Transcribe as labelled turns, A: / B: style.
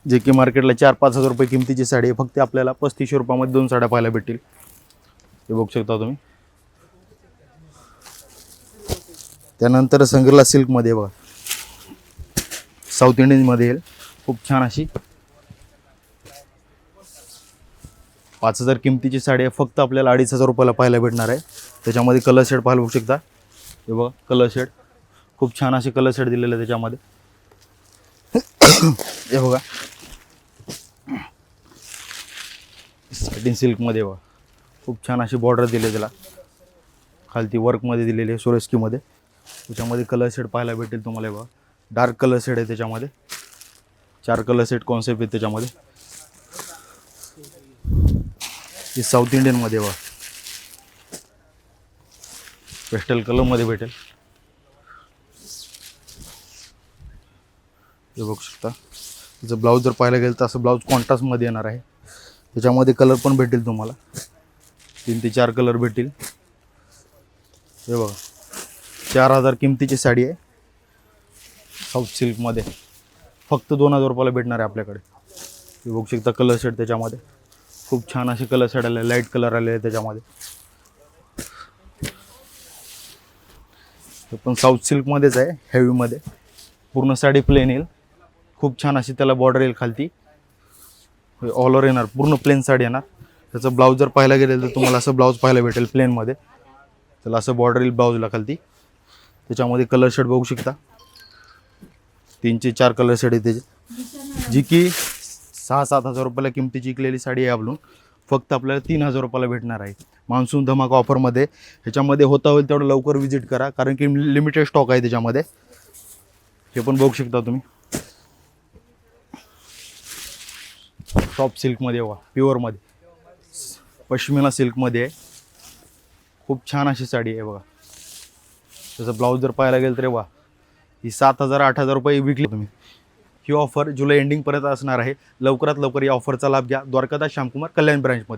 A: जे की मार्केटला 4-5 हजार रुपये किमतीची साडी आहे, फक्त आपल्याला 3500 रुपयामध्ये 2 साड्या पाहायला भेटतील. हे बघू शकता तुम्ही. त्यानंतर संग्रला सिल्कमध्ये बघा, साऊथ इंडियनमध्ये येईल, खूप छान अशी 5000 किमतीची साडी आहे, फक्त आपल्याला 2500 रुपयाला पाहायला भेटणार आहे. त्याच्यामध्ये कलर शेड पाहायला बघू शकता. हे बघा कलर शेड, खूप छान असे कलर शेड दिलेले आहे त्याच्यामध्ये. हे बघा सॅटिन सिल्कमध्ये बघा, खूप छान अशी बॉर्डर दिली त्याला, खालती वर्कमध्ये दिलेली आहे सोरेस्कीमध्ये. त्याच्यामध्ये कलर शेड पाहायला भेटेल तुम्हाला. बघा डार्क कलर शेड आहे त्याच्यामध्ये, 4 कलर सेट कॉन्सेप्ट आहे त्याच्यामध्ये. ही साऊथ इंडियनमध्ये बघा, पेस्टल कलरमध्ये भेटेल. हे बघू शकता. त्याचं ब्लाऊज जर पाहायला गेलं तर असं ब्लाऊज कॉन्ट्रास्टमध्ये येणार आहे. त्याच्यामध्ये कलर पण भेटेल तुम्हाला, 3 ते 4 कलर भेटेल. हे बघा 4000 किमतीची साडी आहे साऊथ सिल्कमध्ये, फक्त 2000 रुपयाला भेटणार आहे आपल्याकडे. हे बघू शकता कलर शेड त्याच्यामध्ये, खूप छान असे कलर शेड आले, लाईट कलर आले आहे त्याच्यामध्ये. हे पण साऊथ सिल्कमध्येच आहे, हेवीमध्ये. पूर्ण साडी प्लेन येईल, खूप छान अशी त्याला बॉर्डर येईल खालती. ऑल ओव्हर येणार, पूर्ण प्लेन साडी येणार. त्याचं ब्लाऊज जर पाहायला गेलं तर तुम्हाला असं ब्लाऊज पाहायला भेटेल प्लेनमध्ये. त्याला असं बॉर्डर येईल ब्लाऊजला खालती. त्याच्यामध्ये कलर शेड बघू शकता, 3 ते 4 कलर शेड आहे त्याचे. जी की 6-7 हजार रुपयाला किमतीची विकलेली साडी आहे आपलं, फक्त आपल्याला 3000 रुपयाला भेटणार आहे मान्सून धमाका ऑफरमध्ये. ह्याच्यामध्ये होता होईल तेवढं लवकर विजिट करा, कारण की लिमिटेड स्टॉक आहे त्याच्यामध्ये. हे पण बघू शकता तुम्ही. सॉफ्ट सिल्कमध्ये बघा, प्युअरमध्ये पश्मिना सिल्कमध्ये आहे, खूप छान अशी साडी आहे बघा. त्याचं ब्लाऊज जर पाहायला गेलं तर बघा, ही 7000-8000 रुपये विकली तुम्ही. ही ऑफर जुलै एंडिंगपर्यंत असणार आहे. लवकरात लवकर या ऑफरचा लाभ घ्या. द्वारकादास श्यामकुमार कल्याण ब्रांचमध्ये.